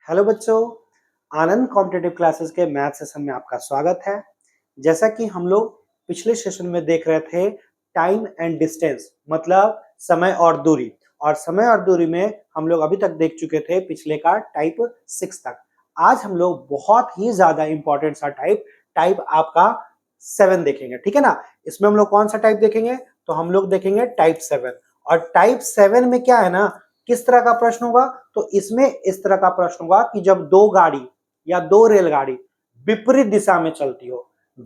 Hello बच्चों, आनंद competitive classes के math session में आपका स्वागत है। जैसा कि हम लोग पिछले सेशन में देख रहे थे टाइम एंड डिस्टेंस मतलब समय और दूरी, और समय और दूरी में हम लोग अभी तक देख चुके थे पिछले का टाइप 6 तक। आज हम लोग बहुत ही ज्यादा इंपॉर्टेंट सा टाइप आपका 7 देखेंगे, ठीक है ना। इसमें हम लोग कौन सा टाइप देखेंगे? तो हम लोग देखेंगे टाइप 7। और टाइप 7 में क्या है ना, किस तरह का प्रश्न होगा? तो इसमें इस तरह का प्रश्न होगा कि जब दो गाड़ी या दो रेलगाड़ी विपरीत दिशा में चलती हो।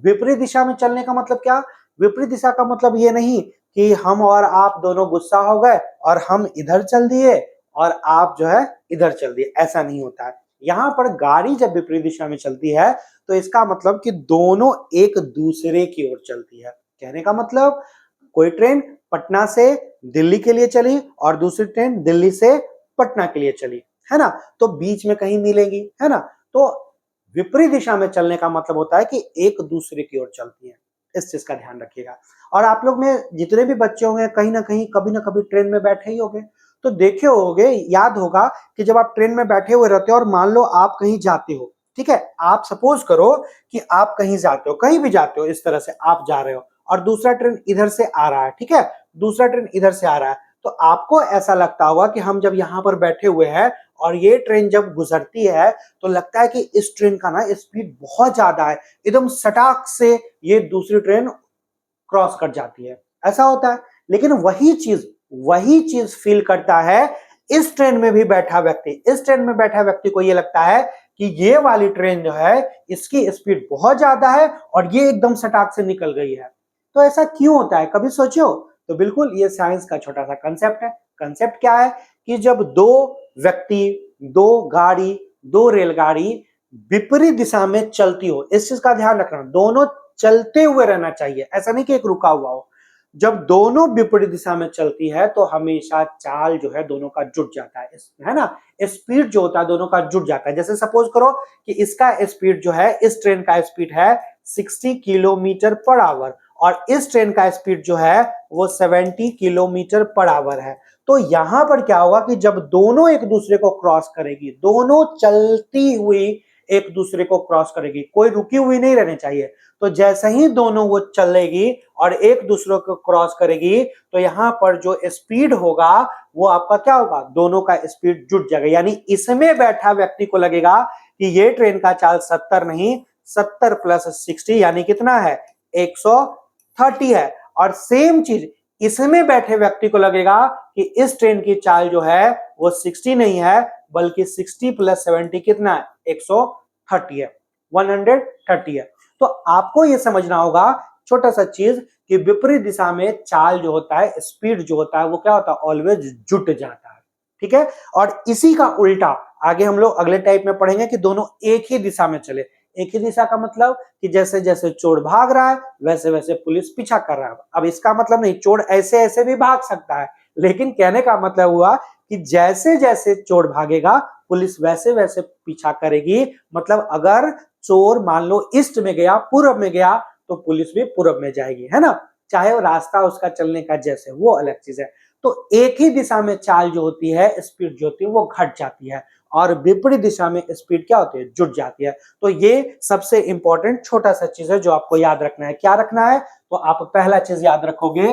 विपरीत दिशा में चलने का मतलब क्या? विपरीत दिशा का मतलब ये नहीं कि हम और आप दोनों गुस्सा हो गए और हम इधर चल दिए और आप जो है इधर चल दिए, ऐसा नहीं होता है। यहां पर गाड़ी जब विपरीत दिशा में चलती है तो इसका मतलब कि दोनों एक दूसरे की ओर चलती है। कहने का मतलब कोई ट्रेन पटना से दिल्ली के लिए चली और दूसरी ट्रेन दिल्ली से पटना के लिए चली, है ना, तो बीच में कहीं मिलेंगी, है ना। तो विपरीत दिशा में चलने का मतलब होता है कि एक दूसरे की ओर चलती है। इस चीज का ध्यान रखिएगा। और आप लोग में जितने भी बच्चे होंगे कहीं ना कभी ट्रेन में बैठे ही होंगे, तो देखे होंगे, याद होगा कि जब आप ट्रेन में बैठे हुए रहते हो और मान लो आप कहीं जाते हो, ठीक है, आप सपोज करो कि आप कहीं जाते हो, कहीं भी जाते हो, इस तरह से आप जा रहे हो और दूसरा ट्रेन इधर से आ रहा है, ठीक है, दूसरा ट्रेन इधर से आ रहा है, तो आपको ऐसा लगता होगा कि हम जब यहां पर बैठे हुए हैं और ये ट्रेन जब गुजरती है तो लगता है कि इस ट्रेन का ना स्पीड बहुत ज्यादा है, एकदम सटाक से ये दूसरी ट्रेन क्रॉस कर जाती है, ऐसा होता है। लेकिन वही चीज फील करता है इस ट्रेन में भी बैठा व्यक्ति। इस ट्रेन में बैठा व्यक्ति को ये लगता है कि ये वाली ट्रेन जो है इसकी स्पीड बहुत ज्यादा है और ये एकदम सटाक से निकल गई है। तो ऐसा क्यों होता है, कभी सोचो? तो बिल्कुल ये साइंस का छोटा सा कंसेप्ट है। कंसेप्ट क्या है कि जब दो व्यक्ति, दो गाड़ी, दो रेलगाड़ी विपरीत दिशा में चलती हो, इस चीज का ध्यान रखना, दोनों चलते हुए रहना चाहिए, ऐसा नहीं कि एक रुका हुआ हो। जब दोनों विपरीत दिशा में चलती है तो हमेशा चाल जो है दोनों का जुट जाता है ना। स्पीड जो होता है दोनों का जुट जाता है। जैसे सपोज करो कि इसका स्पीड जो है, इस ट्रेन का स्पीड है 60 किलोमीटर पर आवर और इस ट्रेन का स्पीड जो है वो 70 किलोमीटर पर आवर है। तो यहां पर क्या होगा कि जब दोनों एक दूसरे को क्रॉस करेगी, दोनों चलती हुई एक दूसरे को क्रॉस करेगी, कोई रुकी हुई नहीं रहनी चाहिए। तो जैसे ही दोनों वो चलेगी और एक दूसरे को क्रॉस करेगी तो यहां पर जो स्पीड होगा वो आपका क्या होगा, दोनों का स्पीड जुट जाएगा। यानी इसमें बैठा व्यक्ति को लगेगा कि ये ट्रेन का चाल 70 नहीं, 70 प्लस 60 यानी कितना है, 130 है। और सेम चीज इसमें बैठे व्यक्ति को लगेगा कि इस ट्रेन की चाल जो है वो 60 नहीं है बल्कि 60 प्लस 70 कितना है, 130 है, 130 है। तो आपको यह समझना होगा छोटा सा चीज कि विपरीत दिशा में चाल जो होता है, स्पीड जो होता है वो क्या होता है, ऑलवेज जुट जाता है, ठीक है। और इसी का उल्टा आगे हम लोग अगले टाइप में पढ़ेंगे कि दोनों एक ही दिशा में चले। एक ही दिशा का मतलब कि जैसे जैसे चोर भाग रहा है वैसे वैसे पुलिस पीछा कर रहा है। अब इसका मतलब नहीं चोर ऐसे ऐसे भी भाग सकता है, लेकिन कहने का मतलब हुआ कि जैसे जैसे चोर भागेगा पुलिस वैसे वैसे पीछा करेगी। मतलब अगर चोर मान लो ईस्ट में गया, पूर्व में गया, तो पुलिस भी पूर्व में जाएगी, है ना, चाहे वो रास्ता उसका चलने का जैसे, वो अलग चीज है। तो एक ही दिशा में चाल जो होती है, स्पीड जो होती है वो घट जाती है और विपरीत दिशा में स्पीड क्या होती है, जुट जाती है। तो ये सबसे इंपॉर्टेंट छोटा सा चीज है जो आपको याद रखना है। क्या रखना है? तो आप पहला चीज याद रखोगे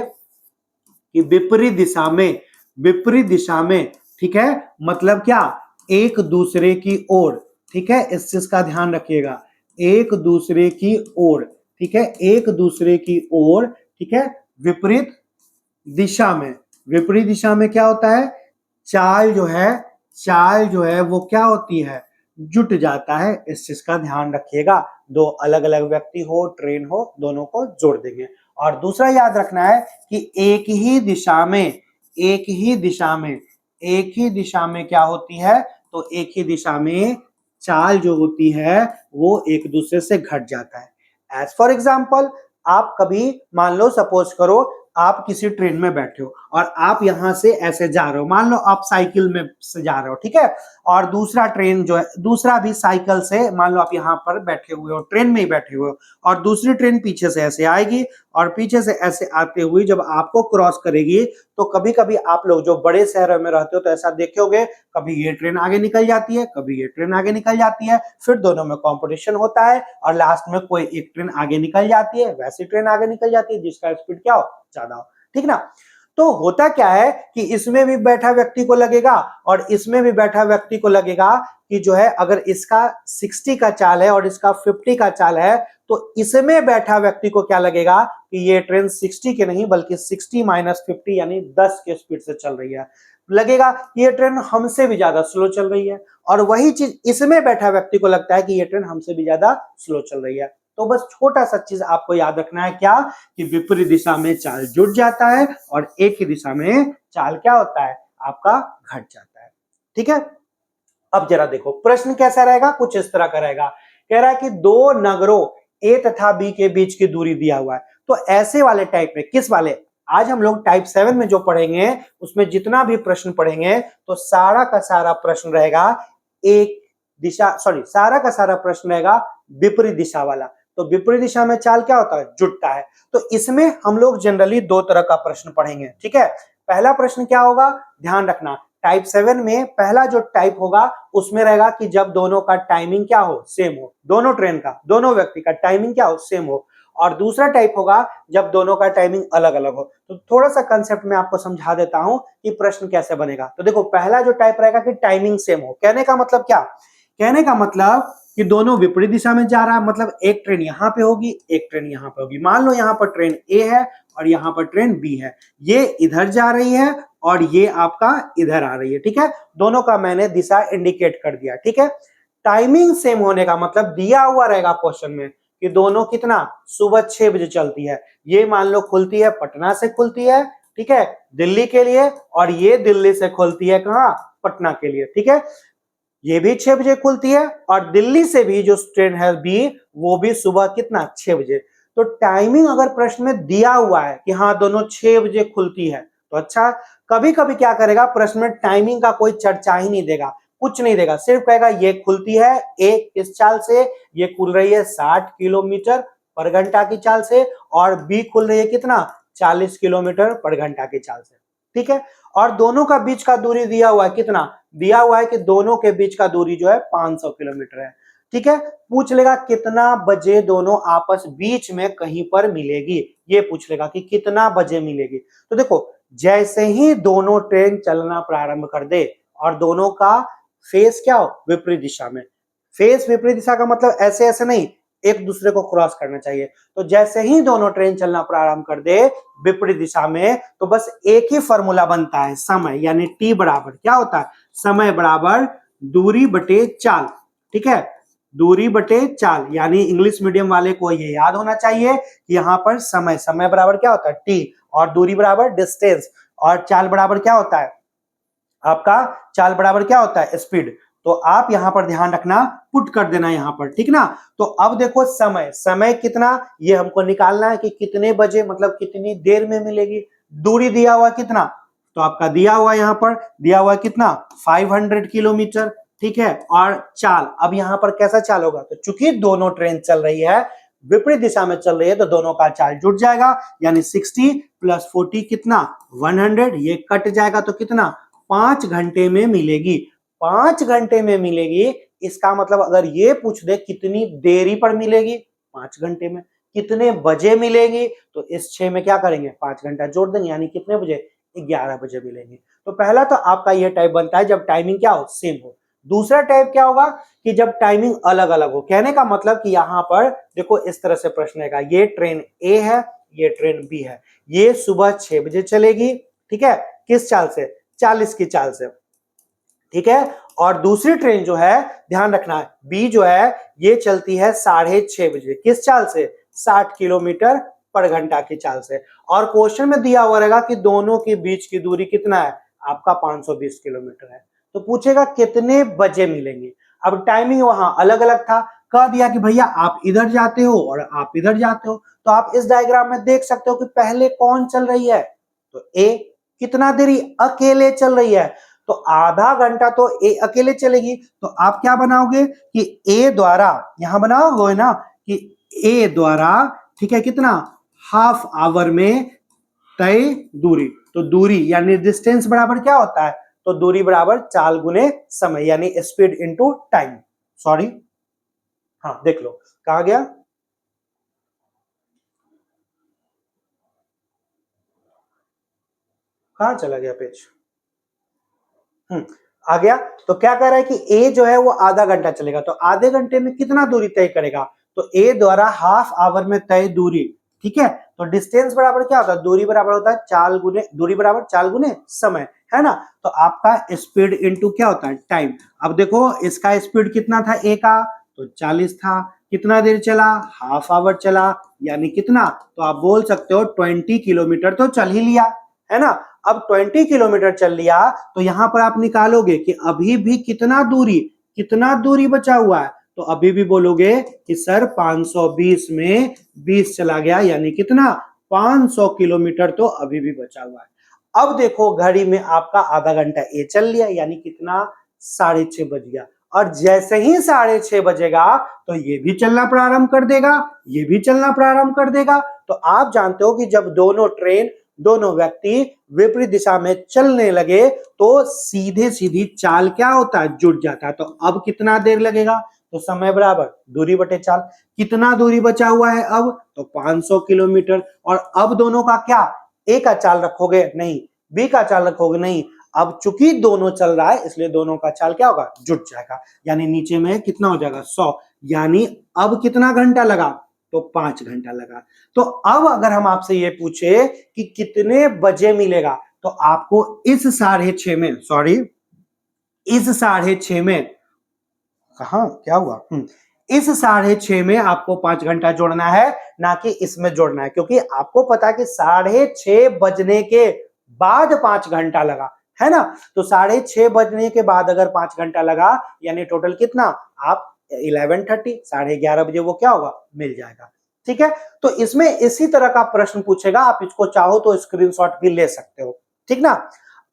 कि विपरीत दिशा में, ठीक है, मतलब क्या, एक दूसरे की ओर, ठीक है, इस चीज का ध्यान रखिएगा, एक दूसरे की ओर, ठीक है, एक दूसरे की ओर, ठीक है, विपरीत दिशा में। विपरीत दिशा में क्या होता है, चाल जो है वो क्या होती है, जुट जाता है। इस चीज का ध्यान रखिएगा। दो अलग अलग व्यक्ति हो, ट्रेन हो, दोनों को जोड़ देंगे। और दूसरा याद रखना है कि एक ही दिशा में क्या होती है, तो एक ही दिशा में चाल जो होती है वो एक दूसरे से घट जाता है। एज फॉर एग्जाम्पल, आप कभी मान लो, सपोज करो आप किसी ट्रेन में बैठे हो और आप यहां से ऐसे जा रहे हो, मान लो आप साइकिल में से जा रहे हो, ठीक है, और दूसरा ट्रेन जो है, दूसरा भी साइकिल से, मान लो आप यहाँ पर बैठे हुए हो, ट्रेन में ही बैठे हुए हो, और दूसरी ट्रेन पीछे से ऐसे आएगी और पीछे से ऐसे आते हुए जब आपको क्रॉस करेगी, तो कभी कभी आप लोग जो बड़े शहरों में रहते हो तो ऐसा देखोगे, कभी ये ट्रेन आगे निकल जाती है, कभी ये ट्रेन आगे निकल जाती है, फिर दोनों में कंपटीशन होता है और लास्ट में कोई एक ट्रेन आगे निकल जाती है, वैसी ट्रेन आगे निकल जाती है जिसका स्पीड क्या हो, ज्यादा हो, ठीक ना। तो होता क्या है कि इसमें भी बैठा व्यक्ति को लगेगा और इसमें भी बैठा व्यक्ति को लगेगा कि जो है अगर इसका 60 का चाल है और इसका 50 का चाल है, तो इसमें बैठा व्यक्ति को क्या लगेगा कि ये ट्रेन 60 के नहीं बल्कि 60 माइनस 50 यानी 10 के स्पीड से चल रही है, लगेगा कि ये ट्रेन हमसे भी ज्यादा स्लो चल रही है। और वही चीज इसमें बैठा व्यक्ति को लगता है कि ये ट्रेन हमसे भी ज्यादा स्लो चल रही है। तो बस छोटा सा चीज आपको याद रखना है, क्या कि विपरीत दिशा में चाल जुड़ जाता है और एक ही दिशा में चाल क्या होता है, आपका घट जाता है, ठीक है। अब जरा देखो प्रश्न कैसा रहेगा, कुछ इस तरह का रहेगा, कह रहा है कि दो नगरों ए तथा बी के बीच की दूरी दिया हुआ है। तो ऐसे वाले टाइप में, किस वाले, आज हम लोग टाइप 7 में जो पढ़ेंगे उसमें जितना भी प्रश्न पढ़ेंगे तो सारा का सारा प्रश्न रहेगा एक दिशा, सॉरी, सारा का सारा प्रश्न रहेगा विपरीत दिशा वाला। तो विपरीत दिशा में चाल क्या होता है, जुटता है। तो इसमें हम लोग जनरली दो तरह का प्रश्न पढ़ेंगे, ठीक है। पहला प्रश्न क्या होगा, ध्यान रखना, टाइप 7 में पहला जो टाइप होगा उसमें रहेगा कि जब दोनों का टाइमिंग क्या हो, सेम हो, दोनों ट्रेन का, दोनों व्यक्ति का टाइमिंग क्या हो, सेम हो। और दूसरा टाइप होगा जब दोनों का टाइमिंग अलग अलग हो। तो थोड़ा सा कंसेप्ट में आपको समझा देता हूं कि प्रश्न कैसे बनेगा। तो देखो पहला जो टाइप रहेगा कि टाइमिंग सेम हो, कहने का मतलब क्या, कहने का मतलब कि दोनों विपरीत दिशा में जा रहा है, मतलब एक ट्रेन यहाँ पे होगी, एक ट्रेन यहाँ पे होगी। मान लो यहाँ पर ट्रेन ए है और यहाँ पर ट्रेन बी है, ये इधर जा रही है और ये आपका इधर आ रही है, ठीक है। दोनों का मैंने दिशा इंडिकेट कर दिया, ठीक है। टाइमिंग सेम होने का मतलब दिया हुआ रहेगा क्वेश्चन में कि दोनों कितना, सुबह 6 बजे चलती है। ये मान लो खुलती है, पटना से खुलती है, ठीक है, दिल्ली के लिए, और ये दिल्ली से खुलती है कहाँ, पटना के लिए, ठीक है। ये भी 6 बजे खुलती है और दिल्ली से भी जो ट्रेन है बी, वो भी सुबह कितना, 6 बजे। तो टाइमिंग अगर प्रश्न में दिया हुआ है कि हाँ दोनों 6 बजे खुलती है तो अच्छा। कभी कभी क्या करेगा, प्रश्न में टाइमिंग का कोई चर्चा ही नहीं देगा, कुछ नहीं देगा, सिर्फ कहेगा ये खुलती है ए इस चाल से, ये खुल रही है 60 किलोमीटर पर घंटा की चाल से, और बी खुल रही है कितना, 40 किलोमीटर पर घंटा की चाल से, ठीक है। और दोनों का बीच का दूरी दिया हुआ है कितना, दिया हुआ है कि दोनों के बीच का दूरी जो है 500 किलोमीटर है, ठीक है। पूछ लेगा कितना बजे दोनों आपस बीच में कहीं पर मिलेगी, ये पूछ लेगा कि कितना बजे मिलेगी। तो देखो जैसे ही दोनों ट्रेन चलना प्रारंभ कर दे और दोनों का फेस क्या हो, विपरीत दिशा में, फेस विपरीत दिशा का मतलब ऐसे ऐसे नहीं, एक दूसरे को क्रॉस करना चाहिए। तो जैसे ही दोनों ट्रेन चलना प्रारंभ कर दे विपरीत दिशा में, तो बस एक ही फॉर्मूला बनता है, समय यानी टी बराबर क्या होता है, समय बराबर दूरी बटे चाल, ठीक है, दूरी बटे चाल। यानी इंग्लिश मीडियम वाले को ये याद होना चाहिए कि यहाँ पर समय, समय बराबर क्या होता है टी, और दूरी बराबर डिस्टेंस, और चाल बराबर क्या होता है आपका, चाल बराबर क्या होता है स्पीड। तो आप यहां पर ध्यान रखना, पुट कर देना यहां पर, ठीक ना। तो अब देखो समय, समय कितना ये हमको निकालना है कि कितने बजे मतलब कितनी देर में मिलेगी। दूरी दिया हुआ कितना, तो आपका दिया हुआ यहां पर दिया हुआ कितना 500 किलोमीटर, ठीक है। और चाल, अब यहां पर कैसा चाल होगा, तो चूंकि दोनों ट्रेन चल रही है विपरीत दिशा में चल रही है तो दोनों का चाल जुड़ जाएगा, यानी 60 प्लस 40 कितना 100, ये कट जाएगा तो कितना 5 घंटे में मिलेगी, 5 घंटे में मिलेगी। इसका मतलब अगर ये पूछ दे कितनी देरी पर मिलेगी, 5 घंटे में, कितने बजे मिलेगी, तो इस 6 में क्या करेंगे 5 घंटा जोड़ देंगे, यानी कितने बजे 11 बजे मिलेंगे। तो पहला तो आपका ये टाइप बनता है जब टाइमिंग क्या हो, सेम हो। दूसरा टाइप क्या होगा कि जब टाइमिंग अलग अलग हो, कहने का मतलब कि यहां पर देखो इस तरह से प्रश्न आएगा, ये ट्रेन ए है, ये ट्रेन बी है, ये सुबह 6 बजे चलेगी, ठीक है, किस चाल से, 40 की चाल से, ठीक है। और दूसरी ट्रेन जो है ध्यान रखना है बी जो है ये चलती है 6:30 बजे, किस चाल से, 60 किलोमीटर पर घंटा की चाल से। और क्वेश्चन में दिया हुआ रहेगा कि दोनों के बीच की दूरी कितना है, आपका 520 किलोमीटर है। तो पूछेगा कितने बजे मिलेंगे। अब टाइमिंग वहां अलग अलग था, कह दिया कि भैया आप इधर जाते हो और आप इधर जाते हो, तो आप इस डायग्राम में देख सकते हो कि पहले कौन चल रही है, तो ए, कितना देरी अकेले चल रही है, तो आधा घंटा तो ए अकेले चलेगी। तो आप क्या बनाओगे कि ए द्वारा, यहां बनाओगे ना कि ए द्वारा, ठीक है, कितना, हाफ आवर में तय दूरी। तो दूरी यानी डिस्टेंस बराबर क्या होता है, तो दूरी बराबर चाल गुने समय, यानी स्पीड इनटू टाइम। सॉरी, हाँ देख लो कहा गया, कहां चला गया पेज, आ गया। तो क्या कह रहा है कि ए जो है वो आधा घंटा चलेगा, तो आधे घंटे में कितना दूरी तय करेगा, तो ए द्वारा हाफ आवर में तय दूरी, ठीक है। तो डिस्टेंस बराबर क्या होता है, दूरी बराबर होता है चाल गुने, दूरी बराबर चाल गुने समय, है ना। तो आपका स्पीड इनटू क्या होता है, टाइम। अब देखो इसका स्पीड कितना था ए का, तो 40 था। कितना देर चला, हाफ आवर चला, यानी कितना, तो आप बोल सकते हो 20 किलोमीटर तो चल ही लिया, है ना। अब 20 किलोमीटर चल लिया, तो यहां पर आप निकालोगे कि अभी भी कितना दूरी बचा हुआ है, तो अभी भी बोलोगे कि सर 520 में 20 चला गया, यानी कितना, 500 किलोमीटर तो अभी भी बचा हुआ है। अब देखो घड़ी में आपका आधा घंटा ए चल लिया, यानी कितना, 6:30 बज गया। और जैसे ही 6:30 बजेगा तो ये भी चलना प्रारंभ कर देगा, ये भी चलना प्रारंभ कर देगा। तो आप जानते हो कि जब दोनों व्यक्ति विपरीत दिशा में चलने लगे तो सीधे सीधी चाल क्या होता है, जुड़ जाता है। तो अब कितना देर लगेगा, तो समय बराबर दूरी बटे चाल। कितना दूरी बचा हुआ है अब, तो 500 किलोमीटर। और अब दोनों का क्या, ए का चाल रखोगे नहीं, बी का चाल रखोगे नहीं। अब चूंकि दोनों चल रहा है इसलिए दोनों का चाल क्या होगा, जुड़ जाएगा, यानी नीचे में कितना हो जाएगा, 100। यानी अब कितना घंटा लगा, तो 5 घंटा लगा। तो अब अगर हम आपसे ये पूछे कि कितने बजे मिलेगा, तो आपको इस 6:30 में, सॉरी, इस 6:30 में, कहा क्या हुआ, इस 6:30 में आपको 5 घंटा जोड़ना है, ना कि इसमें जोड़ना है, क्योंकि आपको पता है कि 6:30 बजने के बाद 5 घंटा लगा, है ना। तो 6:30 बजने के बाद अगर 5 घंटा लगा, यानी टोटल कितना, आप 11:30, 11:30 बजे वो क्या होगा, मिल जाएगा, ठीक है। तो इसमें इसी तरह का प्रश्न पूछेगा, आप इसको चाहो तो स्क्रीनशॉट भी ले सकते हो, ठीक ना।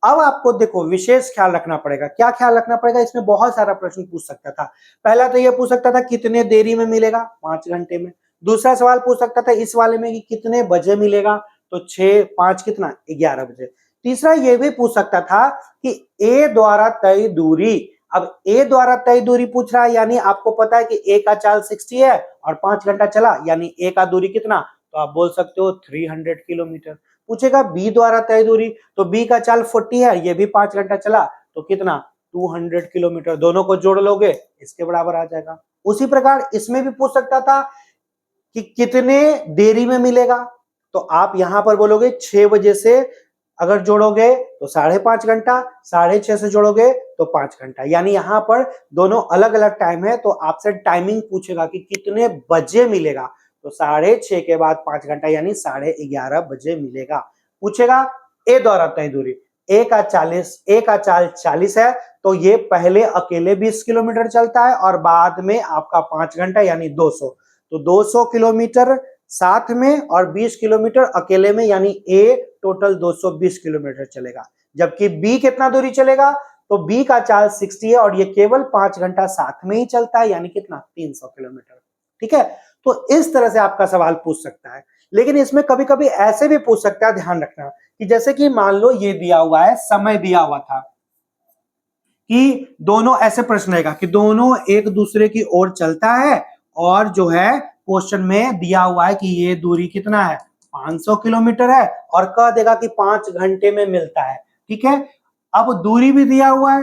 अब आपको देखो विशेष ख्याल रखना पड़ेगा, क्या ख्याल रखना पड़ेगा, इसमें बहुत सारा प्रश्न पूछ सकता था। पहला तो ये पूछ सकता था कितने देरी में मिलेगा, 5 घंटे में। दूसरा सवाल पूछ सकता था इस वाले में कि कितने बजे मिलेगा, तो 6 5 कितना, 11 बजे। तीसरा ये भी पूछ सकता था कि ए द्वारा तय दूरी, अब ए द्वारा तय दूरी पूछ रहा है, यानी आपको पता है कि ए का चाल 60 है और 5 घंटा चला, यानी ए का दूरी कितना, तो आप बोल सकते हो 300 किलोमीटर। पूछेगा बी द्वारा तय दूरी, तो बी का चाल 40 है, ये भी 5 घंटा चला, तो कितना, 200 किलोमीटर। दोनों को जोड़ लोगे इसके बराबर आ जाएगा। उसी प्रकार इसमें भी पूछ सकता था कि कितने देरी में मिलेगा, तो आप यहां पर बोलोगे 6 बजे से अगर जोड़ोगे तो 5.5 घंटा, 6:30 से जोड़ोगे तो 5 घंटा, यानी यहां पर दोनों अलग अलग टाइम है। तो आपसे टाइमिंग पूछेगा कि कितने बजे मिलेगा, तो 6:30 के बाद 5 घंटा, यानी 11:30 बजे मिलेगा। पूछेगा ए द्वारा तय दूरी, ए का चाल 40 है, तो ये पहले अकेले 20 किलोमीटर चलता है और बाद में आपका 5 घंटा यानी 200, तो 200 किलोमीटर साथ में और 20 किलोमीटर अकेले में, यानी ए टोटल 220 किलोमीटर चलेगा। जबकि बी कितना दूरी चलेगा, तो बी का चाल 60 है और ये केवल 5 घंटा साथ में ही चलता है, यानी कितना, 300 किलोमीटर, ठीक है। तो इस तरह से आपका सवाल पूछ सकता है। लेकिन इसमें कभी कभी ऐसे भी पूछ सकता है, ध्यान रखना, कि जैसे कि मान लो ये दिया हुआ है, समय दिया हुआ था कि दोनों, ऐसे प्रश्न रहेगा कि दोनों एक दूसरे की ओर चलता है और जो है क्वेश्चन में दिया हुआ है कि ये दूरी कितना है, 500 किलोमीटर है, और कह देगा कि 5 घंटे में मिलता है, ठीक है। अब दूरी भी दिया हुआ है,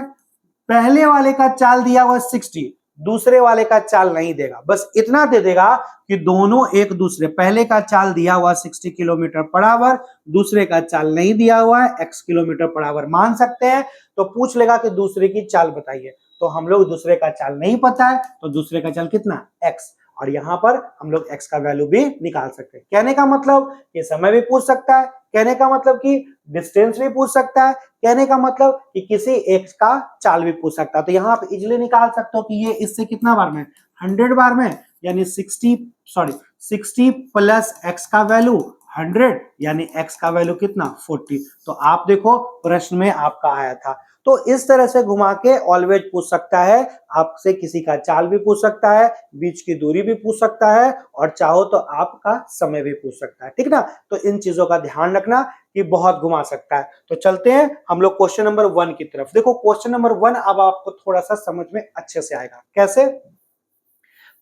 पहले वाले का चाल दिया हुआ है 60, दूसरे वाले का चाल नहीं देगा, बस इतना दे देगा कि दोनों एक दूसरे, पहले का चाल दिया हुआ 60 किलोमीटर पर आवर, दूसरे का चाल नहीं दिया हुआ है, x किलोमीटर पर आवर मान सकते हैं। तो पूछ लेगा कि दूसरे की चाल बताइए, तो हम लोग दूसरे का चाल नहीं पता है, तो दूसरे का चाल कितना, x, और यहां पर हम लोग x का वैल्यू भी निकाल सकते हैं। कहने का मतलब ये समय भी पूछ सकता है, कहने का मतलब कि डिस्टेंस भी पूछ सकता है, कहने का मतलब कि किसी एक का चाल भी पूछ सकता है। तो यहाँ आप इजिली निकाल सकते हो कि ये इससे कितना बार में, 100 बार में, यानी 60 प्लस x का वैल्यू 100 यानी x का वैल्यू कितना 40। तो आप देखो प्रश्न में आपका आया था। तो इस तरह से घुमा के ऑलवेज पूछ सकता है, आपसे किसी का चाल भी पूछ सकता है, बीच की दूरी भी पूछ सकता है, और चाहो तो आपका समय भी पूछ सकता है, ठीक ना। तो इन चीजों का ध्यान रखना कि बहुत घुमा सकता है। तो चलते हैं हम लोग क्वेश्चन नंबर 1 की तरफ। देखो क्वेश्चन नंबर 1 अब आपको थोड़ा सा समझ में अच्छे से आएगा। कैसे?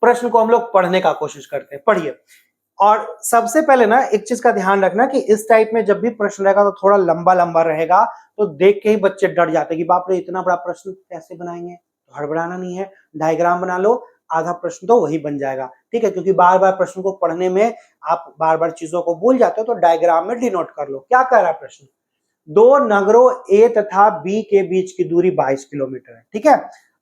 प्रश्न को हम लोग पढ़ने का कोशिश करते हैं, पढ़िए। और सबसे पहले ना एक चीज का ध्यान रखना कि इस टाइप में जब भी प्रश्न रहेगा तो थोड़ा लंबा लंबा रहेगा, तो देख के ही बच्चे डर जाते हैं कि बाप रे इतना बड़ा प्रश्न कैसे बनाएंगे। तो हड़बड़ाना नहीं है, डायग्राम बना लो, आधा प्रश्न तो वही बन जाएगा, ठीक है। क्योंकि बार बार प्रश्न को पढ़ने में आप बार बार चीजों को भूल जाते हो, तो डायग्राम में डिनोट कर लो। क्या कह रहा है प्रश्न? दो नगरों ए तथा बी के बीच की दूरी 22 किलोमीटर है, ठीक है।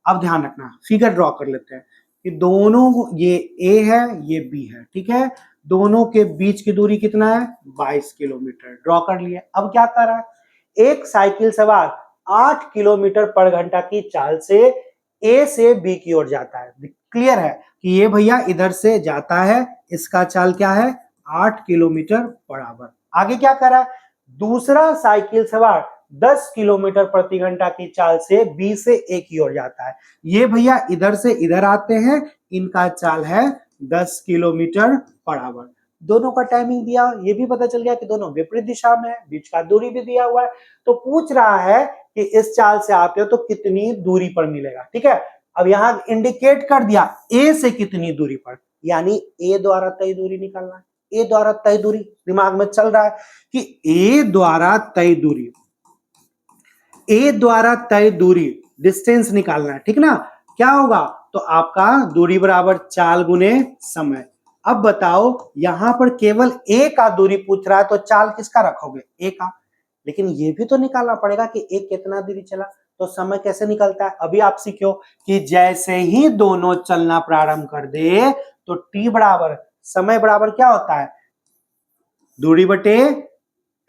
अब ध्यान रखना, फिगर ड्रॉ कर लेते हैं कि दोनों, ये ए है ये बी है, ठीक है। दोनों के बीच की दूरी कितना है? 22 किलोमीटर। ड्रॉ कर लिया। अब क्या कर रहा है? एक साइकिल सवार 8 किलोमीटर पर घंटा की चाल से ए से बी की ओर जाता है। क्लियर है कि ये भैया इधर से जाता है, इसका चाल क्या है? 8 किलोमीटर पर आवर। आगे क्या कर रहा है? दूसरा साइकिल सवार 10 किलोमीटर प्रति घंटा की चाल से बी से ए की ओर जाता है। ये भैया इधर से इधर आते हैं, इनका चाल है 10 किलोमीटर पर आवर। दोनों का टाइमिंग दिया, ये भी पता चल गया कि दोनों विपरीत दिशा में है, बीच का दूरी भी दिया हुआ है। तो पूछ रहा है कि इस चाल से आते हो तो कितनी दूरी पर मिलेगा, ठीक है। अब यहां इंडिकेट कर दिया ए से कितनी दूरी पर, यानी ए द्वारा तय दूरी निकालना है। ए द्वारा तय दूरी दिमाग में चल रहा है कि ए द्वारा तय दूरी, ए द्वारा तय दूरी डिस्टेंस निकालना है, ठीक ना। क्या होगा? तो आपका दूरी बराबर चाल गुने समय। अब बताओ यहां पर केवल ए का दूरी पूछ रहा है, तो चाल किसका रखोगे? ए का। लेकिन ये भी तो निकालना पड़ेगा कि ए कितना दूरी चला। तो समय कैसे निकलता है? अभी आप सीखो कि जैसे ही दोनों चलना प्रारंभ कर दे तो टी बराबर समय बराबर क्या होता है? दूरी बटे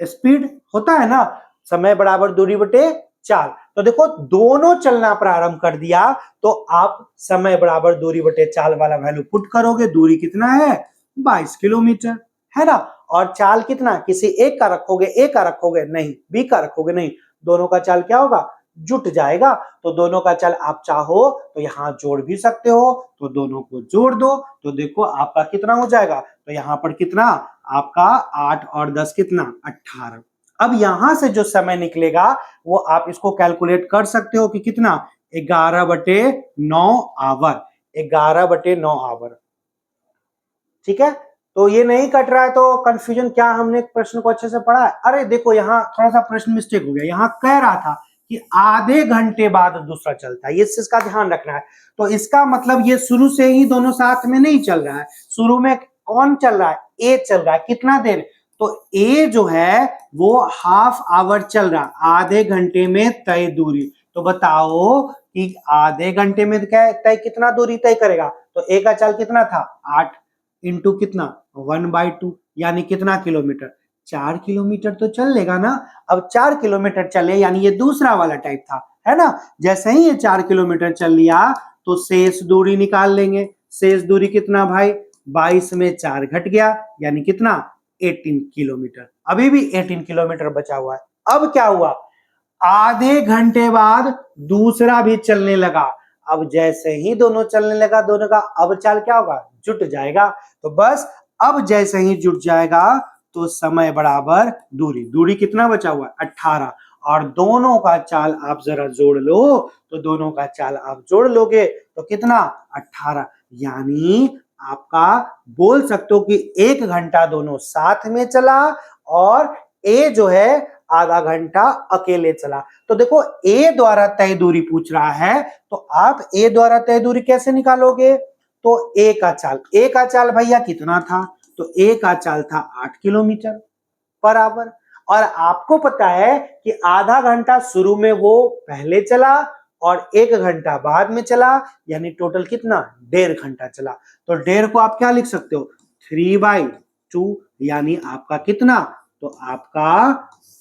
स्पीड होता है ना। समय बराबर दूरी बटे चाल। तो देखो दोनों चलना प्रारंभ कर दिया तो आप समय बराबर दूरी बटे चाल वाला वैल्यू पुट करोगे। दूरी कितना है? 22 किलोमीटर, है ना। और चाल कितना? किसी एक का रखोगे, ए का रखोगे नहीं, बी का रखोगे नहीं, दोनों का चाल क्या होगा? जुट जाएगा। तो दोनों का चाल आप चाहो तो यहां जोड़ भी सकते हो, तो दोनों को जोड़ दो। तो देखो आपका कितना हो जाएगा? तो यहां पर कितना आपका 8 और 10 कितना? 18। अब यहां से जो समय निकलेगा वो आप इसको कैलकुलेट कर सकते हो कि कितना? 11/9 आवर। 11/9 आवर, ठीक है। तो ये नहीं कट रहा है तो कंफ्यूजन क्या? हमने प्रश्न को अच्छे से पढ़ा है? अरे देखो यहाँ थोड़ा सा प्रश्न मिस्टेक हो गया। यहाँ कह रहा था कि आधे घंटे बाद दूसरा चलता है, ये चीज का ध्यान रखना है। तो इसका मतलब ये शुरू से ही दोनों साथ में नहीं चल रहा है। शुरू में कौन चल रहा है? ए चल रहा है। कितना देर? तो ए जो है वो हाफ आवर चल रहा है, आधे घंटे में तय दूरी। तो बताओ कि आधे घंटे में तय कितना दूरी तय करेगा? तो ए का चाल कितना था? 8 इंटू कितना? 1/2, यानी कितना किलोमीटर? 4 किलोमीटर तो चल लेगा ना। अब 4 किलोमीटर चले यानी ये दूसरा वाला टाइप था, है ना। जैसे ही ये 4 किलोमीटर चल लिया तो शेष दूरी निकाल लेंगे। शेष दूरी कितना भाई? 22 में 4 घट गया, यानी कितना? 18 किलोमीटर। अभी भी 18 किलोमीटर बचा हुआ है। अब क्या हुआ? आधे घंटे बाद दूसरा भी चलने लगा। अब जैसे ही दोनों चलने लगा, दोनों का अब चाल क्या होगा? जुट जाएगा। तो बस अब जैसे ही जुट जाएगा तो समय बराबर दूरी। दूरी कितना बचा हुआ है? 18। और दोनों का चाल आप जरा जोड़ लो, तो दोनों का चाल आप जोड़ लोगे तो कितना? 18। यानी आपका बोल सकते हो कि 1 घंटा दोनों साथ में चला और ए जो है आधा घंटा अकेले चला। तो देखो ए द्वारा तय दूरी पूछ रहा है, तो आप ए द्वारा तय दूरी कैसे निकालोगे? तो ए का चाल भैया कितना था? तो ए का चाल था 8 किलोमीटर पर आवर। और आपको पता है कि आधा घंटा शुरू में वो पहले चला और 1 घंटा बाद में चला, यानी टोटल कितना? 1.5 घंटा चला। तो 1.5 को आप क्या लिख सकते हो? 3/2, यानी आपका कितना? तो आपका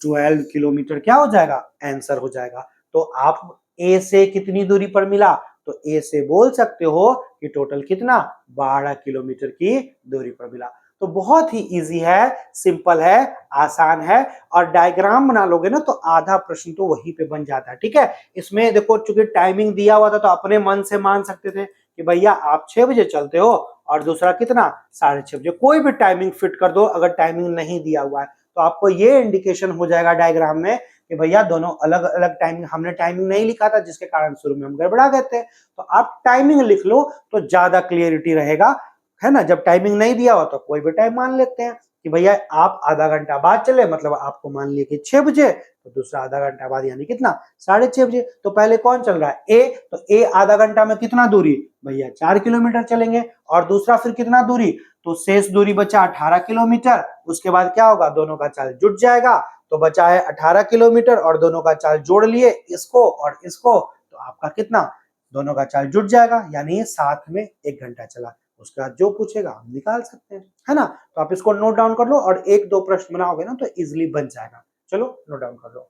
12 किलोमीटर क्या हो जाएगा? आंसर हो जाएगा। तो आप ए से कितनी दूरी पर मिला? तो ए से बोल सकते हो कि टोटल कितना? 12 किलोमीटर की दूरी पर मिला। तो बहुत ही इजी है, सिंपल है, आसान है, और डायग्राम बना लोगे ना तो आधा प्रश्न तो वहीं पे बन जाता है। ठीक है, इसमें देखो चूंकि टाइमिंग दिया हुआ था तो अपने मन से मान सकते थे कि भैया आप 6 बजे चलते हो और दूसरा कितना 6:30 बजे, कोई भी टाइमिंग फिट कर दो। अगर टाइमिंग नहीं दिया हुआ है तो आपको ये इंडिकेशन हो जाएगा डायग्राम में कि भैया दोनों अलग अलग टाइमिंग, हमने टाइमिंग नहीं लिखा था जिसके कारण शुरू में हम गड़बड़ा गए थे। तो आप टाइमिंग लिख लो तो ज्यादा क्लियरिटी रहेगा, है ना। जब टाइमिंग नहीं दिया हो तो कोई भी टाइम मान लेते हैं कि भैया आप आधा घंटा बाद चले, मतलब आपको मान लिया कि 6 बजे, तो दूसरा आधा घंटा बाद यानी कितना 6:30 बजे। तो पहले कौन चल रहा है, ए, तो ए आधा घंटा में कितना दूरी भैया 4 किलोमीटर चलेंगे, और दूसरा फिर कितना दूरी, तो शेष दूरी बचा 18 किलोमीटर। उसके बाद क्या होगा, दोनों का चाल जुट जाएगा, तो बचा है 18 किलोमीटर और दोनों का चाल जोड़ लिए इसको और इसको, तो आपका कितना दोनों का चाल जुट जाएगा, यानी साथ में 1 घंटा चला। उसके बाद जो पूछेगा हम निकाल सकते हैं, है ना। तो आप इसको नोट डाउन कर लो और 1-2 प्रश्न बनाओगे ना तो इजिली बन जाएगा। चलो नोट डाउन कर लो।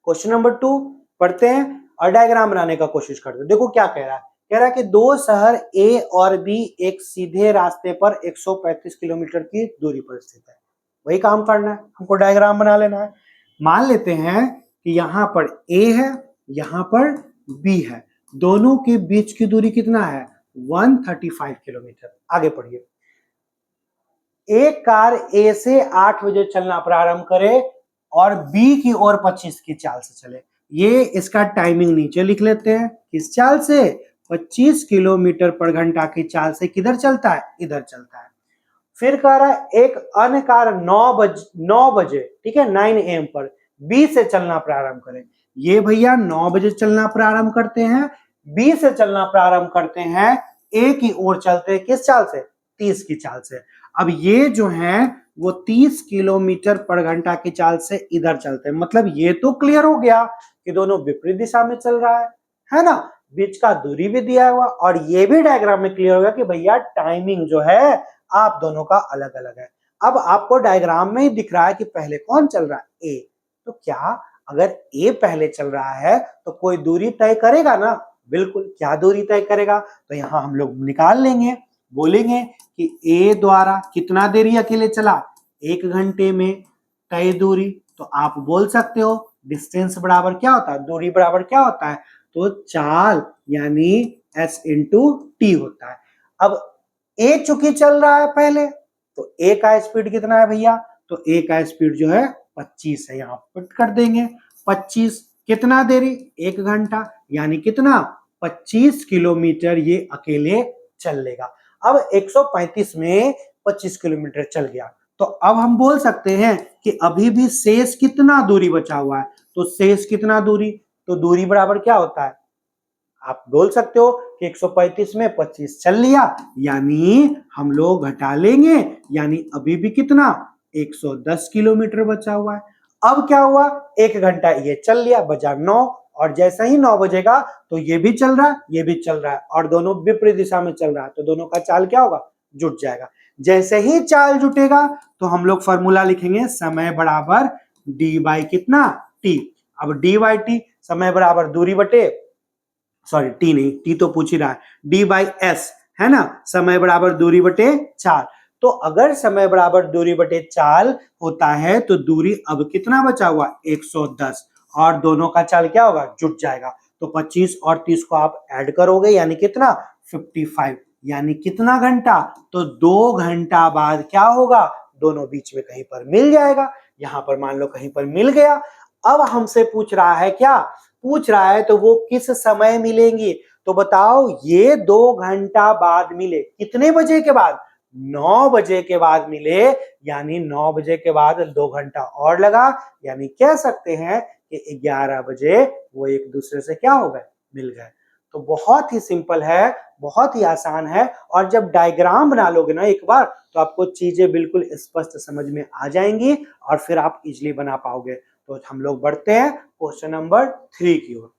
क्वेश्चन नंबर 2 पढ़ते हैं और डायग्राम बनाने का कोशिश करते हैं। देखो क्या कह रहा है, कह रहा है कि दो शहर ए और बी एक सीधे रास्ते पर 135 किलोमीटर की दूरी पर स्थित है। वही काम करना है, हमको डायग्राम बना लेना है। मान लेते हैं कि यहाँ पर ए है, यहाँ पर बी है, दोनों के बीच की दूरी कितना है 135 किलोमीटर। आगे पढ़िए। एक कार ए से 8 बजे चलना प्रारंभ करे और बी की ओर 25 की चाल से चले। ये इसका टाइमिंग नीचे लिख लेते हैं, किस चाल से 25 किलोमीटर पर घंटा की चाल से किधर चलता है, इधर चलता है। फिर कह रहा है एक अन्य कार 9 बजे, ठीक है 9 AM पर बी से चलना प्रारंभ करें। ये भैया 9 बजे चलना प्रारंभ करते हैं, बी से चलना प्रारंभ करते हैं, ए की ओर चलते हैं किस चाल से 30 की चाल से। अब ये जो है वो 30 किलोमीटर पर घंटा की चाल से इधर चलते हैं। मतलब ये तो क्लियर हो गया कि दोनों विपरीत दिशा में चल रहा है ना। बीच का दूरी भी दिया हुआ और ये भी डायग्राम में क्लियर हो गया कि भैया टाइमिंग जो है आप दोनों का अलग अलग है। अब आपको डायग्राम में ही दिख रहा है कि पहले कौन चल रहा है, ए। तो क्या अगर ए पहले चल रहा है तो कोई दूरी तय करेगा ना, बिल्कुल। क्या दूरी तय करेगा, तो यहां हम लोग निकाल लेंगे, बोलेंगे कि ए द्वारा कितना देरी अकेले चला 1 घंटे में तय दूरी। तो आप बोल सकते हो डिस्टेंस बराबर क्या होता है, दूरी बराबर क्या होता है, तो चाल यानी s इंटू टी होता है। अब ए चूंकि चल रहा है पहले, तो ए का स्पीड कितना है भैया, तो ए का स्पीड जो है 25 है, यहां पुट कर देंगे 25, कितना देरी 1 घंटा, यानी कितना 25 किलोमीटर ये अकेले चल लेगा। अब 135 में 25 किलोमीटर चल गया, तो अब हम बोल सकते हैं कि अभी भी शेष कितना दूरी बचा हुआ है, तो शेष कितना दूरी, तो दूरी बराबर क्या होता है, आप बोल सकते हो कि 135 में 25 चल लिया, यानी हम लोग घटा लेंगे, यानी अभी भी कितना 110 किलोमीटर बचा हुआ है। अब क्या हुआ, 1 घंटा ये चल लिया, बजा 9, और जैसा ही 9 बजेगा तो ये भी चल रहा है, ये भी चल रहा है, और दोनों विपरीत दिशा में चल रहा है, तो दोनों का चाल क्या होगा, जुट जाएगा। जैसे ही चाल जुटेगा तो हम लोग फॉर्मूला लिखेंगे, समय बराबर डी बाई कितना टी। अब डी बाई टी समय बराबर दूरी बटे, सॉरी टी नहीं, टी तो पूछ ही रहा है, डी बाई एस है ना, समय बराबर दूरी बटे चाल। तो अगर समय बराबर दूरी बटे चाल होता है तो दूरी अब कितना बचा हुआ 110, और दोनों का चाल क्या होगा, जुट जाएगा। तो 25 और 30 को आप ऐड करोगे यानी कितना 55, यानी कितना घंटा, तो 2 घंटा बाद क्या होगा, दोनों बीच में कहीं पर मिल जाएगा। यहां पर मान लो कहीं पर मिल गया। अब हमसे पूछ रहा है क्या, पूछ रहा है तो वो किस समय मिलेंगी, तो बताओ ये 2 घंटा बाद मिले, कितने बजे के बाद, 9 बजे के बाद मिले, यानी 9 बजे के बाद 2 घंटा और लगा, यानी कह सकते हैं कि 11 बजे वो एक दूसरे से क्या हो गए, मिल गए। तो बहुत ही सिंपल है, बहुत ही आसान है, और जब डायग्राम बना लोगे ना एक बार तो आपको चीजें बिल्कुल स्पष्ट समझ में आ जाएंगी और फिर आप इजिली बना पाओगे। तो हम लोग बढ़ते हैं क्वेश्चन नंबर 3 की ओर।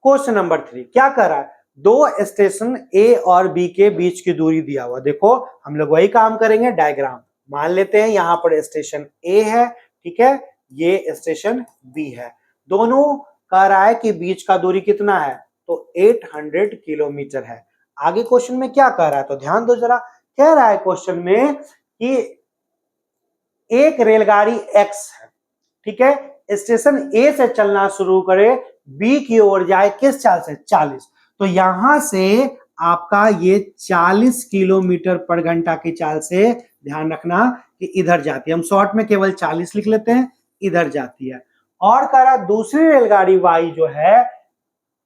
क्वेश्चन नंबर 3 क्या कर रहा है, दो स्टेशन ए और बी के बीच की दूरी दिया हुआ। देखो हम लोग वही काम करेंगे, डायग्राम मान लेते हैं, यहां पर स्टेशन ए है, ठीक है, ये स्टेशन बी है, दोनों कह रहा है कि बीच का दूरी कितना है, तो 800 किलोमीटर है। आगे क्वेश्चन में क्या कह रहा है तो ध्यान दो जरा। कह रहा है क्वेश्चन में कि एक रेलगाड़ी एक्स है, ठीक है, स्टेशन ए से चलना शुरू करे, बी की ओर जाए, किस चाल से? 40। तो यहां से आपका ये 40 किलोमीटर पर घंटा की चाल से, ध्यान रखना कि इधर जाती है, हम शॉर्ट में केवल 40 लिख लेते हैं, इधर जाती है। और कह रहा दूसरी रेलगाड़ी वाई जो है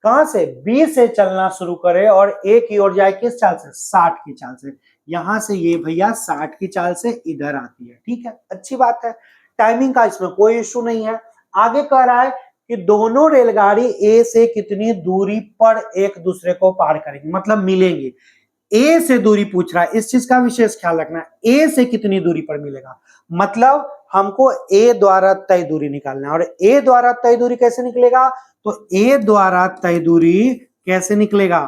कहां से? बी से चलना शुरू करे और ए की ओर जाए, किस चाल से? 60 की चाल से। यहां से ये भैया 60 की चाल से इधर आती है, ठीक है, अच्छी बात है, टाइमिंग का इसमें कोई इश्यू नहीं है। आगे कह रहा है कि दोनों रेलगाड़ी ए से कितनी दूरी पर एक दूसरे को पार करेंगी, मतलब मिलेंगी। ए से दूरी पूछ रहा है, इस चीज का विशेष ख्याल रखना, ए से कितनी दूरी पर मिलेगा, मतलब हमको ए द्वारा तय दूरी निकालना है। और ए द्वारा तय दूरी कैसे निकलेगा? तो ए द्वारा तय दूरी कैसे निकलेगा?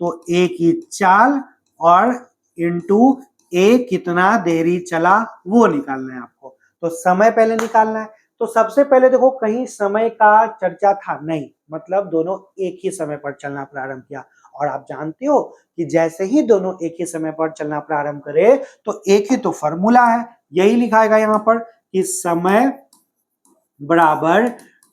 तो ए की चाल और इंटू ए कितना देरी चला वो निकालना है आपको। तो समय पहले निकालना है। तो सबसे पहले देखो कहीं समय का चर्चा था नहीं, मतलब दोनों एक ही समय पर चलना प्रारंभ किया। और आप जानते हो कि जैसे ही दोनों एक ही समय पर चलना प्रारंभ करे तो एक ही तो फॉर्मूला है, यही लिखाएगा यहाँ पर कि समय बराबर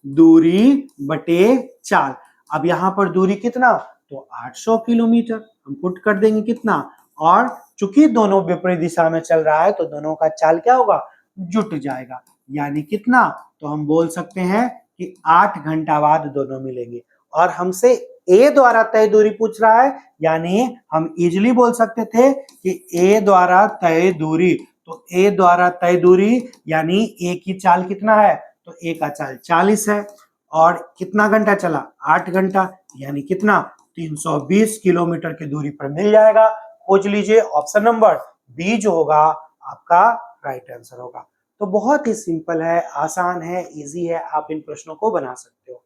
दूरी बटे चाल। अब यहाँ पर दूरी कितना? तो 800 किलोमीटर, हम पुट कर देंगे कितना, और चूंकि दोनों विपरीत दिशा में चल रहा है तो दोनों का चाल क्या होगा? जुट जाएगा। यानी कितना? तो हम बोल सकते हैं कि 8 घंटा बाद दोनों मिलेंगे। और हमसे ए द्वारा तय दूरी पूछ रहा है, यानी हम इजिली बोल सकते थे कि ए द्वारा तय दूरी, तो ए द्वारा तय दूरी यानी ए की चाल कितना है? तो ए का चाल 40 है, और कितना घंटा चला? 8 घंटा, यानी कितना? 320 किलोमीटर की दूरी पर मिल जाएगा। खोज लीजिए, ऑप्शन नंबर बी जो होगा आपका राइट आंसर होगा। तो बहुत ही सिंपल है, आसान है, इजी है, आप इन प्रश्नों को बना सकते हो।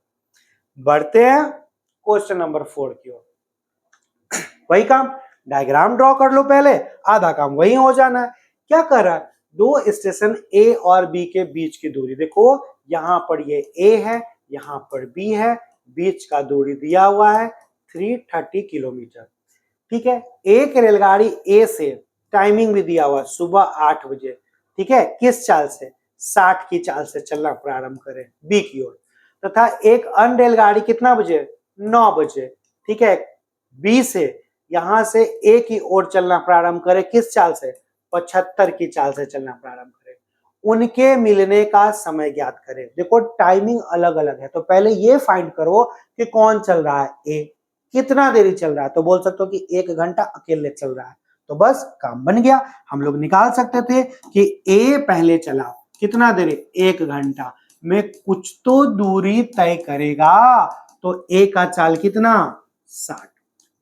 बढ़ते हैं क्वेश्चन नंबर 4 की ओर। वही काम, डायग्राम ड्रॉ कर लो पहले, आधा काम वही हो जाना है। क्या कर रहा है? दो स्टेशन ए और बी के बीच की दूरी देखो, यहां पर ये ए है, यहां पर बी है, बीच का दूरी दिया हुआ है 330 किलोमीटर, ठीक है। एक रेलगाड़ी ए से, टाइमिंग भी दिया हुआ है सुबह 8 बजे, ठीक है, किस चाल से? 60 की चाल से चलना प्रारंभ करे बी की ओर, तथा एक अन्य रेलगाड़ी कितना बजे? 9 बजे, ठीक है, बी से यहां से ए की ओर चलना प्रारंभ करे, किस चाल से? 75 की चाल से चलना प्रारंभ करे। उनके मिलने का समय ज्ञात करें। देखो टाइमिंग अलग अलग है, तो पहले ये फाइंड करो कि कौन चल रहा है, ए कितना देरी चल रहा है, तो बोल सकते हो कि 1 घंटा अकेले चल रहा है। तो बस काम बन गया, हम लोग निकाल सकते थे कि ए पहले चला कितना देरी? 1 घंटा में कुछ तो दूरी तय करेगा, तो ए का चाल कितना? 60,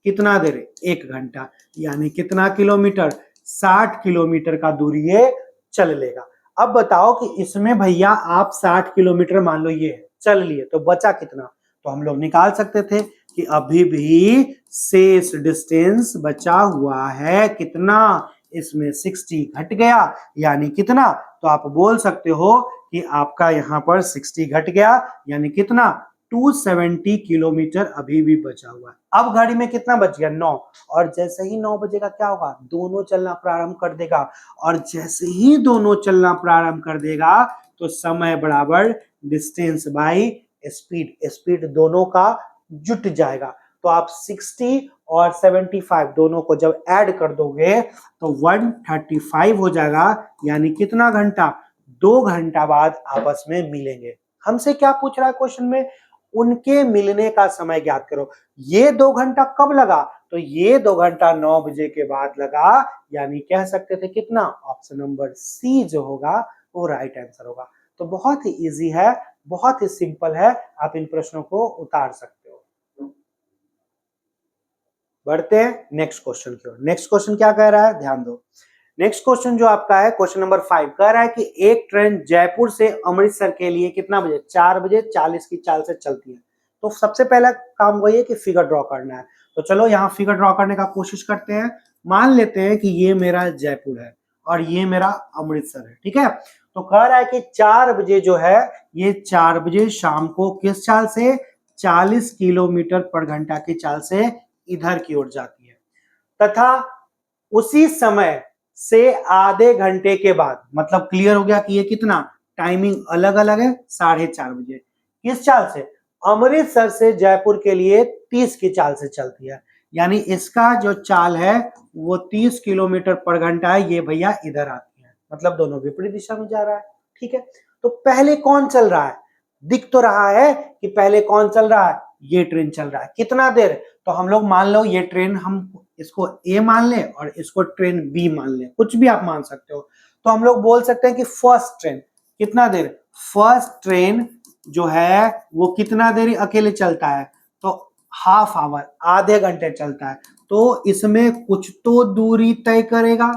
कितना देर? 1 घंटा, यानी कितना किलोमीटर? 60 किलोमीटर का दूरी ये चल लेगा। अब बताओ कि इसमें भैया आप 60 किलोमीटर मान लो ये चल लिए, तो बचा कितना? तो हम लोग निकाल सकते थे कि अभी भी शेष डिस्टेंस बचा हुआ है कितना? इसमें 60 घट गया, यानी कितना? तो आप बोल सकते हो कि आपका यहाँ पर 60 घट गया, यानी कितना? 270 किलोमीटर अभी भी बचा हुआ है। अब घड़ी में कितना बच गया? 9। और जैसे ही 9 बजेगा क्या होगा? दोनों चलना प्रारंभ कर देगा, और जैसे ही दोनों चलना प्रारंभ कर देगा तो समय बराबर डिस्टेंस बाई स्पीड, स्पीड दोनों का जुट जाएगा। तो आप 60 और 75 दोनों को जब ऐड कर दोगे तो 135 हो जाएगा, यानी कितना घंटा? 2 घंटा बाद आपस में मिलेंगे। हमसे क्या पूछ रहा है क्वेश्चन में? उनके मिलने का समय ज्ञात करो। ये 2 घंटा कब लगा? तो ये 2 घंटा 9 बजे के बाद लगा, यानी कह सकते थे कितना? ऑप्शन नंबर सी जो होगा वो राइट आंसर होगा। तो बहुत ही इजी है, बहुत ही सिंपल है, आप इन प्रश्नों को उतार सकते हो। बढ़ते हैं नेक्स्ट क्वेश्चन की ओर। नेक्स्ट क्वेश्चन क्या कह रहा है, ध्यान दो। नेक्स्ट क्वेश्चन जो आपका है क्वेश्चन नंबर 5, कह रहा है कि एक ट्रेन जयपुर से अमृतसर के लिए कितना बजे? 4 बजे 40 की चाल से चलती है। तो सबसे पहला काम वही है कि फिगर ड्रॉ करना है। तो चलो यहाँ फिगर ड्रॉ करने का कोशिश करते हैं। मान लेते हैं कि ये मेरा जयपुर है और ये मेरा अमृतसर है, ठीक है। तो कह रहा है कि 4 बजे जो है, ये 4 बजे शाम को किस चाल से? 40 किलोमीटर पर घंटा की चाल से इधर की ओर जाती है, तथा उसी समय से आधे घंटे के बाद, मतलब क्लियर हो गया कि ये कितना टाइमिंग अलग अलग है, 4:30 बजे। किस चाल से? अमृतसर से जयपुर के लिए 30 की चाल से चलती है, यानी इसका जो चाल है वो 30 किलोमीटर पर घंटा है। ये भैया इधर आती है, मतलब दोनों विपरीत दिशा में जा रहा है। ठीक है, तो पहले कौन चल रहा है? दिख तो रहा है कि पहले कौन चल रहा है, ये ट्रेन चल रहा है। कितना देर? तो हम लोग मान लो ये ट्रेन, हम इसको ए मान ले और इसको ट्रेन बी मान ले, कुछ भी आप मान सकते हो। तो हम लोग बोल सकते हैं कि फर्स्ट ट्रेन कितना देर, फर्स्ट ट्रेन जो है वो कितना देर अकेले चलता है, तो हाफ आवर, आधे घंटे चलता है। तो इसमें कुछ तो दूरी तय करेगा।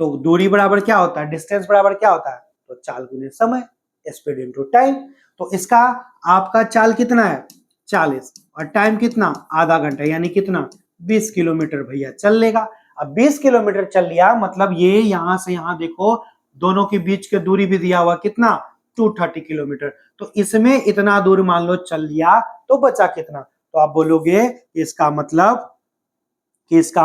तो दूरी बराबर क्या होता है, डिस्टेंस बराबर क्या होता है, तो चाल गुने समय, स्पीड इनटू टाइम। तो इसका आपका चाल कितना है 40 और टाइम कितना, आधा घंटा, यानी कितना 20 किलोमीटर भैया चल लेगा। अब 20 किलोमीटर चल लिया, मतलब ये यहां से यहां देखो दोनों के बीच की दूरी भी दिया हुआ कितना 230 किलोमीटर। तो इसमें इतना दूर मान लो चल लिया, तो बचा कितना, तो आप बोलोगे इसका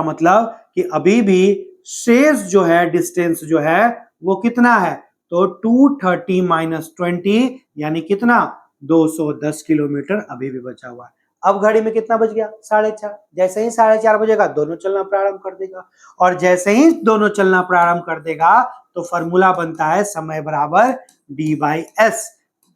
मतलब कि अभी भी शेष जो है डिस्टेंस जो है वो कितना है, तो 230 माइनस 20 यानी कितना 210 किलोमीटर अभी भी बचा हुआ है। अब घड़ी में कितना बज गया, 4:30। जैसे ही 4:30 बजेगा दोनों चलना प्रारंभ कर देगा, और जैसे ही दोनों चलना प्रारंभ कर देगा तो फॉर्मूला बनता है समय बराबर d/s।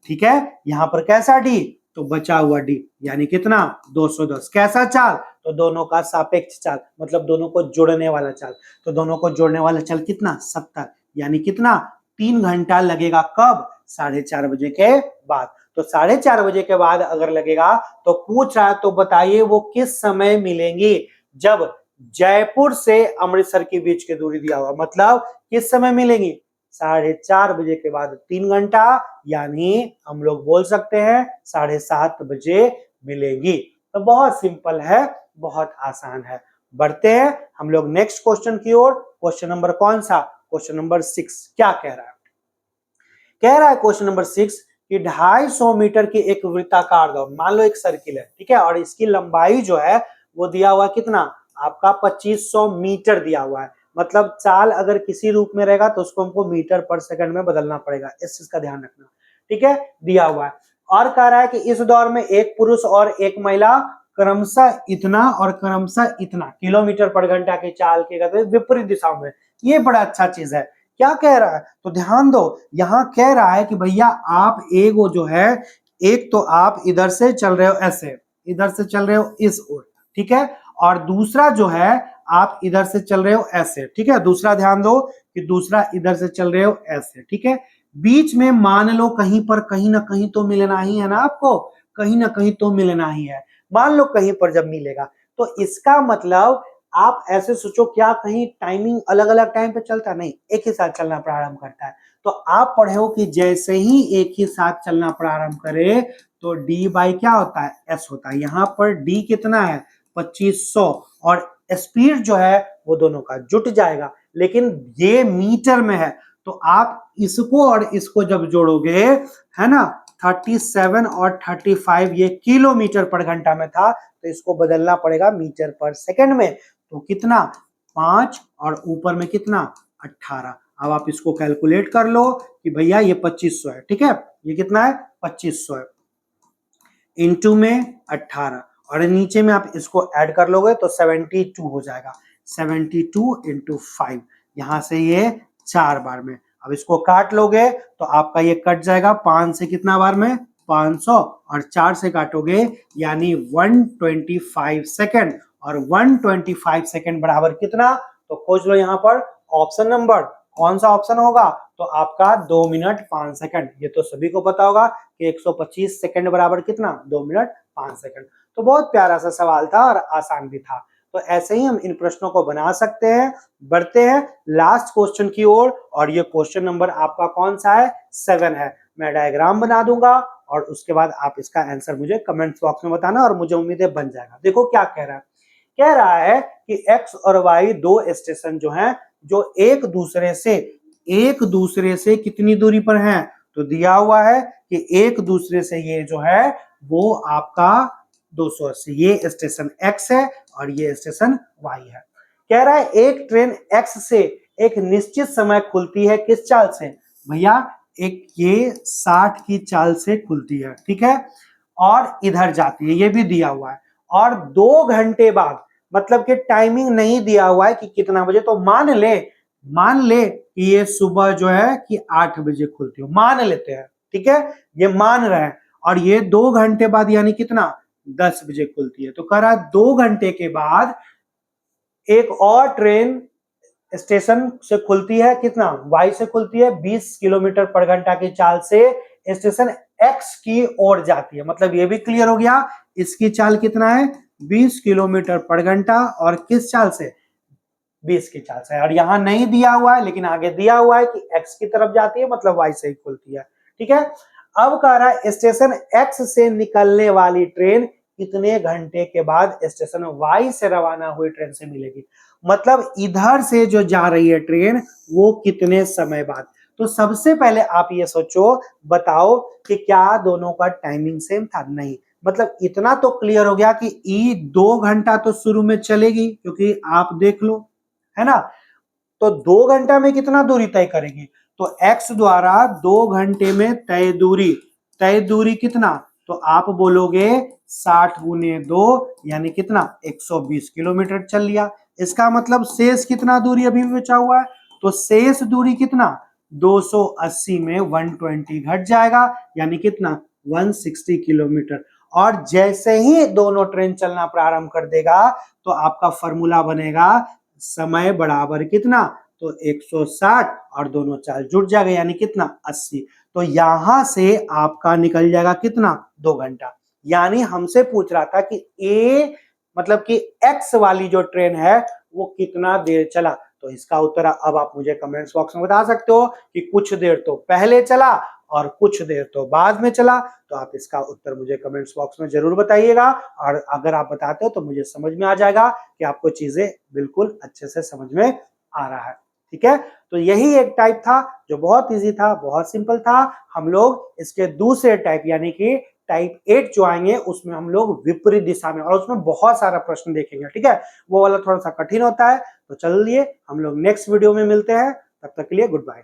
ठीक है, यहां पर कैसा d, तो बचा हुआ d, यानी कितना 210। कैसा चाल, तो दोनों का सापेक्ष चाल, मतलब दोनों को जोड़ने वाला चाल। तो दोनों को जोड़ने वाला चाल कितना 70, यानी कितना 3 घंटा लगेगा। कब, 4:30 बजे के बाद। तो 4:30 बजे के बाद अगर लगेगा तो पूछ रहा है, तो बताइए वो किस समय मिलेंगी, जब जयपुर से अमृतसर के बीच की दूरी दिया हुआ, मतलब किस समय मिलेंगी, 4:30 बजे के बाद 3 घंटा, यानी हम लोग बोल सकते हैं 7:30 बजे मिलेंगी। तो बहुत सिंपल है, बहुत आसान है। बढ़ते हैं हम लोग नेक्स्ट क्वेश्चन की ओर। क्वेश्चन नंबर कौन सा, क्वेश्चन नंबर 6 क्या कह रहा है? कह रहा है क्वेश्चन नंबर 6 कि 250 मीटर की एक वृत्ताकार दौड़, मान लो एक सर्किल है, ठीक है, और इसकी लंबाई जो है वो दिया हुआ कितना, आपका 2500 मीटर दिया हुआ है। मतलब चाल अगर किसी रूप में रहेगा तो उसको हमको मीटर पर सेकंड में बदलना पड़ेगा, इस चीज का ध्यान रखना। ठीक है, दिया हुआ है और कह रहा है कि इस दौड़ में एक पुरुष और एक महिला क्रमशः इतना और क्रमशः इतना किलोमीटर पर घंटा की चाल के गति विपरीत दिशाओं में। ये बड़ा अच्छा चीज है। क्या कह रहा है, तो ध्यान दो, यहां कह रहा है कि भैया आप एक वो जो है, एक तो आप इधर से चल रहे हो ऐसे, इधर से चल रहे हो इस ओर, ठीक है, और दूसरा जो है आप इधर से चल रहे हो ऐसे, ठीक है। दूसरा ध्यान दो कि दूसरा इधर से चल रहे हो ऐसे, ठीक है। बीच में मान लो कहीं पर कहीं ना कहीं तो मिलना ही है ना, आपको कहीं ना कहीं तो मिलना ही है। मान लो कहीं पर जब मिलेगा तो इसका मतलब आप ऐसे सोचो, क्या कहीं टाइमिंग अलग अलग टाइम पे चलता, नहीं, एक ही साथ चलना प्रारंभ करता है। तो आप पढ़े हो कि जैसे ही एक ही साथ चलना प्रारंभ करे तो d बाई क्या होता है, s होता है। यहाँ पर d कितना है 2500, और स्पीड जो है वो दोनों का जुट जाएगा, लेकिन ये मीटर में है। तो आप इसको और इसको जब जोड़ोगे, है ना, 37 और 35 ये किलोमीटर पर घंटा में था, तो इसको बदलना पड़ेगा मीटर पर सेकंड में। तो कितना 5 और ऊपर में कितना 18। अब आप इसको कैलकुलेट कर लो कि भैया ये 2500 है, ठीक है, ये कितना है 2500 है, इंटू में 18, और नीचे में आप इसको ऐड कर लोगे तो 72 हो जाएगा। 72 इंटू 5, यहां से ये 4 बार में। अब इसको काट लोगे तो आपका ये कट जाएगा 5 से कितना बार में 500, और 4 से काटोगे यानी 125 सेकंड, और 125 सेकंड बराबर कितना, तो खोज लो यहाँ पर ऑप्शन नंबर, कौन सा ऑप्शन होगा, तो आपका 2 मिनट 5 सेकंड। ये तो सभी को पता होगा कि 125 सेकंड बराबर कितना 2 मिनट 5 सेकंड। तो बहुत प्यारा सा सवाल था और आसान भी था। तो ऐसे ही हम इन प्रश्नों को बना सकते हैं। बढ़ते हैं लास्ट क्वेश्चन की ओर, और ये क्वेश्चन नंबर आपका कौन सा है 7 है। मैं डायग्राम बना दूंगा और उसके बाद आप इसका आंसर मुझे कमेंट बॉक्स में बताना, और मुझे उम्मीद है बन जाएगा। देखो क्या कह रहा है, कह रहा है कि एक्स और वाई दो स्टेशन जो हैं, जो एक दूसरे से कितनी दूरी पर हैं, तो दिया हुआ है कि एक दूसरे से ये जो है वो आपका 280। ये स्टेशन X है और ये स्टेशन Y है। कह रहा है एक ट्रेन X से एक निश्चित समय खुलती है, किस चाल से भैया, एक ये 60 की चाल से खुलती है, ठीक है, और इधर जाती है, ये भी दिया हुआ है, और 2 घंटे बाद, मतलब कि टाइमिंग नहीं दिया हुआ है कि कितना बजे, तो मान ले कि ये सुबह जो है कि 8 बजे खुलती हो, मान लेते हैं, ठीक है, ये मान रहे हैं, और ये 2 घंटे बाद यानी कितना 10 बजे खुलती है। तो कह रहा है 2 घंटे के बाद एक और ट्रेन स्टेशन से खुलती है, कितना वाई से खुलती है, 20 किलोमीटर पर घंटा की चाल से स्टेशन एक्स की ओर जाती है। मतलब ये भी क्लियर हो गया, इसकी चाल कितना है 20 किलोमीटर पर घंटा, और किस चाल से 20 की चाल से। और यहां नहीं दिया हुआ है लेकिन आगे दिया हुआ है कि एक्स की तरफ जाती है, मतलब वाई से ही खुलती है, ठीक है। अब कह रहा है स्टेशन एक्स से निकलने वाली ट्रेन कितने घंटे के बाद स्टेशन वाई से रवाना हुई ट्रेन से मिलेगी, मतलब इधर से जो जा रही है ट्रेन वो कितने समय बाद। तो सबसे पहले आप ये सोचो, बताओ कि क्या दोनों का टाइमिंग सेम था, नहीं, मतलब इतना तो क्लियर हो गया कि ई 2 घंटा तो शुरू में चलेगी, क्योंकि आप देख लो, है ना, तो 2 घंटा में कितना दूरी तय करेगी, तो x द्वारा 2 घंटे में तय दूरी कितना, तो आप बोलोगे 60 गुने 2 यानी कितना 120 किलोमीटर चल लिया। इसका मतलब शेष कितना दूरी अभी भी बचा हुआ है, तो शेष दूरी कितना 280 में 120 घट जाएगा, यानी कितना 160 किलोमीटर। और जैसे ही दोनों ट्रेन चलना प्रारंभ कर देगा तो आपका फॉर्मूला बनेगा समय बराबर कितना, तो 160 और दोनों चाल जुड़ जाएगा, यानी कितना 80। तो यहां से आपका निकल जाएगा कितना 2 घंटा। यानी हमसे पूछ रहा था कि ए मतलब कि एक्स वाली जो ट्रेन है वो कितना देर चला, तो इसका उत्तर अब आप मुझे कमेंट्स बॉक्स में बता सकते हो कि कुछ देर तो पहले चला और कुछ देर तो बाद में चला। तो आप इसका उत्तर मुझे कमेंट्स बॉक्स में जरूर बताइएगा, और अगर आप बताते हो तो मुझे समझ में आ जाएगा कि आपको चीजें बिल्कुल अच्छे से समझ में आ रहा है, ठीक है। तो यही एक टाइप था जो बहुत इजी था, बहुत सिंपल था। हम लोग इसके दूसरे टाइप यानी कि टाइप 8 जो आएंगे उसमें हम लोग विपरीत दिशा में, और उसमें बहुत सारा प्रश्न देखेंगे, ठीक है, वो वाला थोड़ा सा कठिन होता है। तो चलिए हम लोग नेक्स्ट वीडियो में मिलते हैं, तब तक के लिए गुड बाय।